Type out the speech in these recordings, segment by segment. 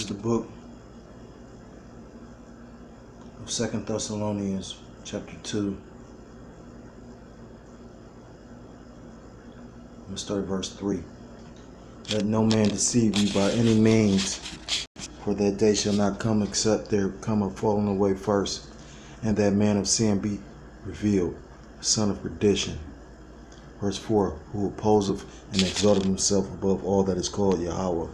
the book of 2 Thessalonians chapter 2. I'm going to start at verse 3. Let no man deceive you by any means, for that day shall not come except there come a falling away first, and that man of sin be revealed, the son of perdition. Verse 4, who opposeth and exalteth himself above all that is called Yahweh,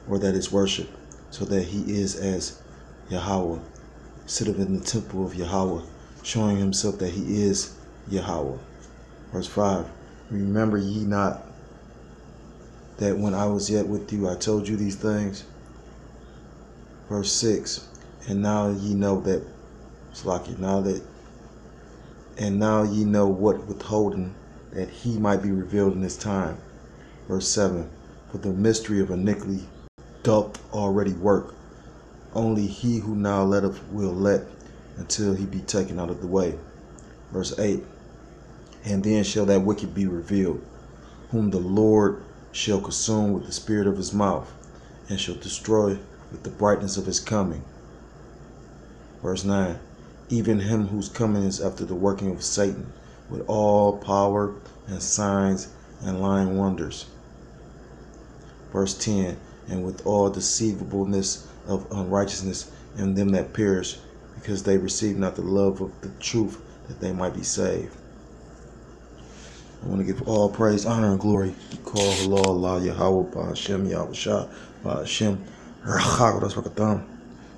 or that is worshipped, so that he is as Yahweh, sitteth in the temple of Yahweh, showing himself that he is Yahweh. Verse 5, remember ye not that when I was yet with you I told you these things? Verse 6, and now ye know that, now ye know what withholding, that he might be revealed in his time. Verse 7, for the mystery of iniquity doth already work. Only he who now letteth will let until he be taken out of the way. Verse 8, and then shall that wicked be revealed, whom the Lord shall consume with the spirit of his mouth, and shall destroy with the brightness of his coming. Verse 9, even him whose coming is after the working of Satan, with all power and signs and lying wonders. Verse 10, and with all deceivableness of unrighteousness in them that perish, because they receive not the love of the truth, that they might be saved. I want to give all praise, honor, and glory to call Allah, Yahweh, Ba'ashem, Yahweh, Ba'ashem, Rachagadas,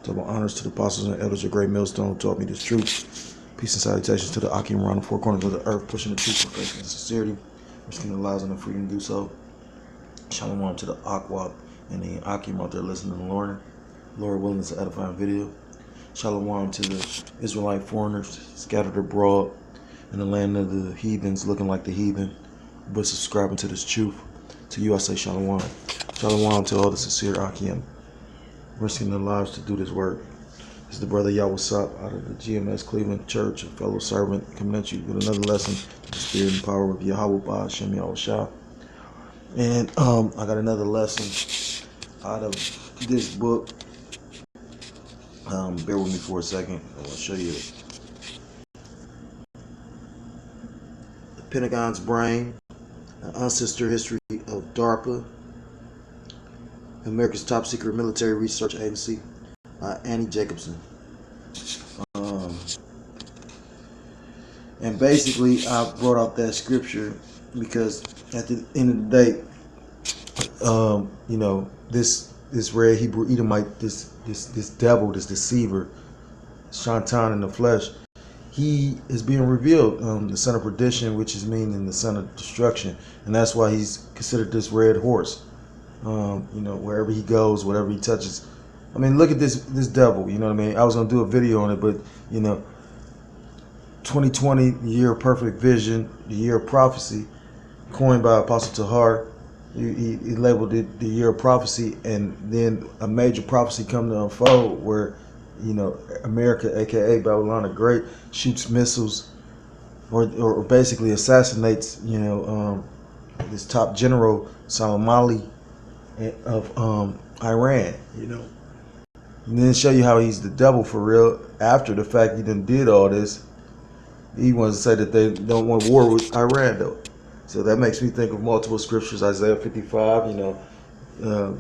double honors to the apostles and elders of Great Millstone who taught me this truth. Peace and salutations to the Akim around the four corners of the earth, pushing the truth for faith and sincerity, risking their lives and the freedom to do so. Shalom to the Akwab and the Akim out there listening and learning. Lord willing, it's an edifying video. Shalom to the Israelite foreigners scattered abroad in the land of the heathens, looking like the heathen, but subscribing to this truth. To you I say shalom. Shalom to all the sincere Akim, risking their lives to do this work. This is the brother Yawasop out of the GMS Cleveland Church, a fellow servant, coming at you with another lesson of the spirit and power of Yahweh Ba'ashem Yahushua. And I got another lesson out of this book. Bear with me for a second. I want to show you the Pentagon's Brain, an ancestor history of DARPA, America's top secret military research agency, by Annie Jacobson. And basically I brought out that scripture because at the end of the day, this red Hebrew Edomite, this devil, this deceiver, Shantan in the flesh, he is being revealed, the son of perdition, which is meaning the son of destruction, and that's why he's considered this red horse. Wherever he goes, whatever he touches. I mean, look at this devil, you know what I mean? I was going to do a video on it, but, 2020, the year of perfect vision, the year of prophecy, coined by Apostle Tahar. He labeled it the year of prophecy, and then a major prophecy come to unfold where, America, a.k.a. Babylon the Great, shoots missiles or basically assassinates, this top general, Soleimani of Iran, And then show you how he's the devil for real. After the fact he done did all this, he wants to say that they don't want war with Iran though. So that makes me think of multiple scriptures. Isaiah 55,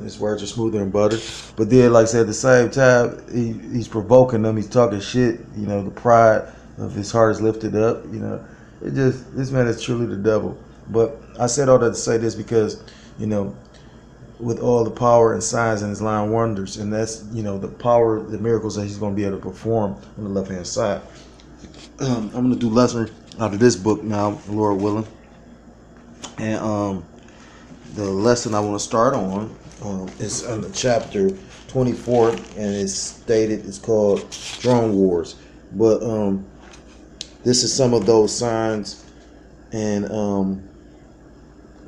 his words are smoother than butter. But then, like I said, at the same time, he's provoking them. He's talking shit. The pride of his heart is lifted up. This man is truly the devil. But I said all that to say this because, with all the power and signs and his lying wonders, and that's the power, the miracles that he's going to be able to perform on the left hand side. I'm going to do lesson out of this book now, Lord willing, and the lesson I want to start on is on the chapter 24, and it's called Drone Wars. But this is some of those signs and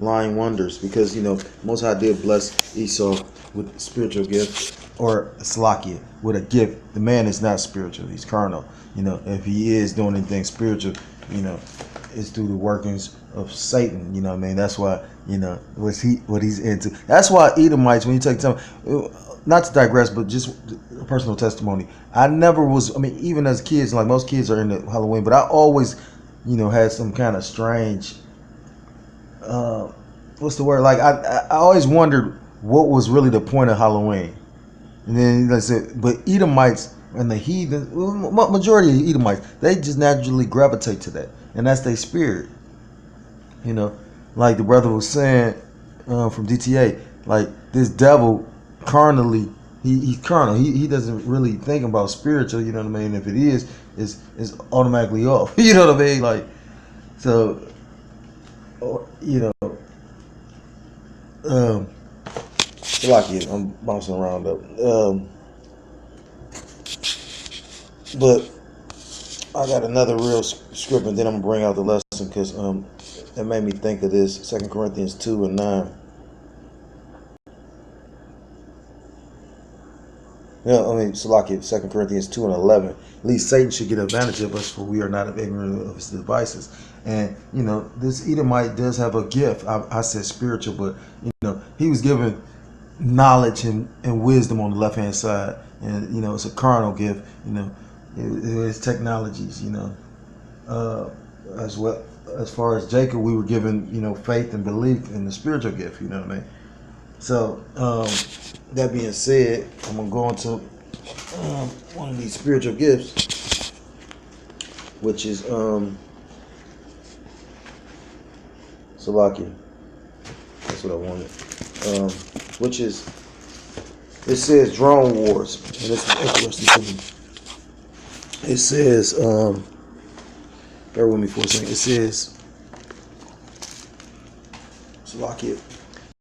lying wonders, because Most High did bless Esau with spiritual gift, or Salakia with a gift. The man is not spiritual; he's carnal. If he is doing anything spiritual, it's through the workings of Satan. You know what I mean? That's why, what he's into. That's why Edomites, when you take time, not to digress, but just a personal testimony. I never was. I mean, even as kids, like most kids are into Halloween, but I always, had some kind of strange. What's the word? Like I always wondered what was really the point of Halloween. And then like I said, but Edomites and the heathen, majority of Edomites, they just naturally gravitate to that, and that's their spirit. Like the brother was saying from DTA, like this devil carnally, he's carnal. He doesn't really think about spiritual. You know what I mean? If it is, it's automatically off. You know what I mean? Like so, lucky I'm bouncing around up. But I got another real script, and then I'm gonna bring out the lesson because it made me think of this. 2 Corinthians 2:9. Salaki, 2 Corinthians 2:11. At least Satan should get advantage of us, for we are not ignorant of his devices. And this Edomite does have a gift. I said spiritual, but he was given knowledge and wisdom on the left hand side, and it's a carnal gift. It's technologies. As well as far as Jacob, we were given faith and belief in the spiritual gift. You know what I mean? So that being said, I'm gonna go into one of these spiritual gifts, which is Salaki. That's what I wanted. Which is, it says drone wars, and it's interesting to me. It says, bear with me for a second. It says, Salaki.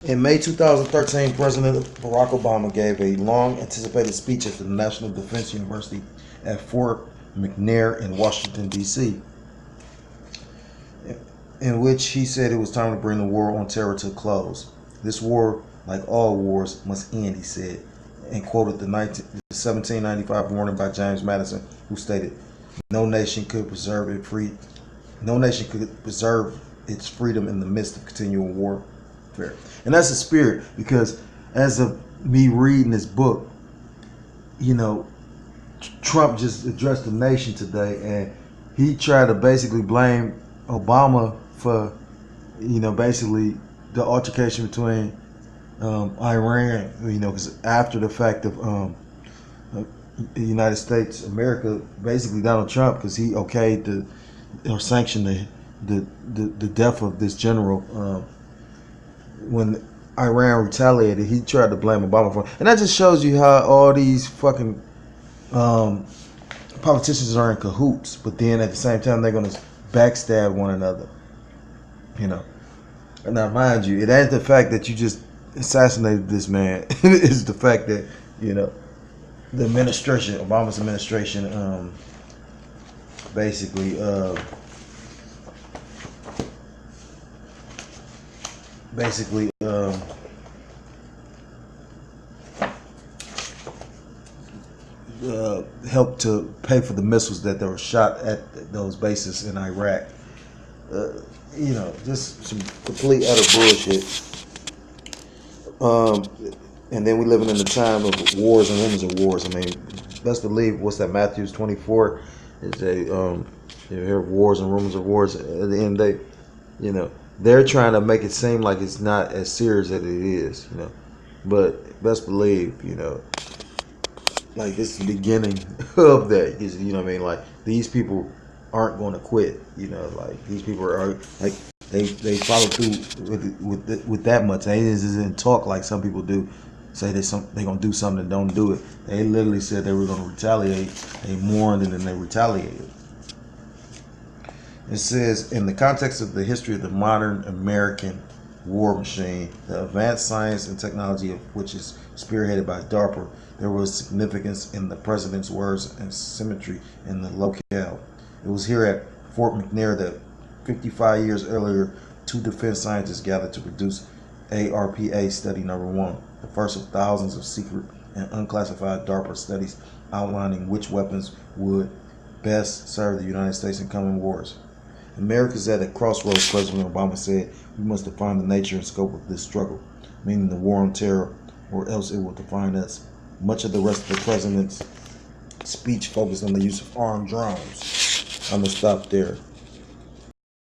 In May 2013, President Barack Obama gave a long-anticipated speech at the National Defense University at Fort McNair in Washington, D.C., in which he said it was time to bring the war on terror to a close. This war, like all wars, must end, he said, and quoted the 1795 warning by James Madison, who stated, "No nation could preserve its freedom in the midst of continual warfare." And that's the spirit, because as of me reading this book, Trump just addressed the nation today, and he tried to basically blame Obama for, basically the altercation between Iran, because after the fact of the United States, America, basically Donald Trump, because he okayed or sanctioned the death of this general. When Iran retaliated, he tried to blame Obama for it. And that just shows you how all these fucking politicians are in cahoots, but then at the same time they're going to backstab one another. And now, mind you, it ain't the fact that you just assassinated this man. It's the fact that, the administration, Obama's administration, basically helped to pay for the missiles that were shot at those bases in Iraq. Just some complete utter bullshit. And then we living in a time of wars and rumors of wars. I mean, best believe, what's that, Matthew 24 is you hear wars and rumors of wars. At the end of the day, they're trying to make it seem like it's not as serious as it is, But best believe, like this is the beginning of that. Like these people aren't going to quit. Like these people are like they follow through with that much. They just didn't talk like some people do. Say they're gonna do something and don't do it. They literally said they were gonna retaliate. They mourned and then they retaliated. It says, in the context of the history of the modern American war machine, the advanced science and technology of which is spearheaded by DARPA, there was significance in the president's words and symmetry in the locale. It was here at Fort McNair that 55 years earlier, two defense scientists gathered to produce ARPA Study Number 1, the first of thousands of secret and unclassified DARPA studies outlining which weapons would best serve the United States in coming wars. America's at a crossroads, President Obama said. We must define the nature and scope of this struggle, meaning the war on terror, or else it will define us. Much of the rest of the president's speech focused on the use of armed drones. I'm going to stop there.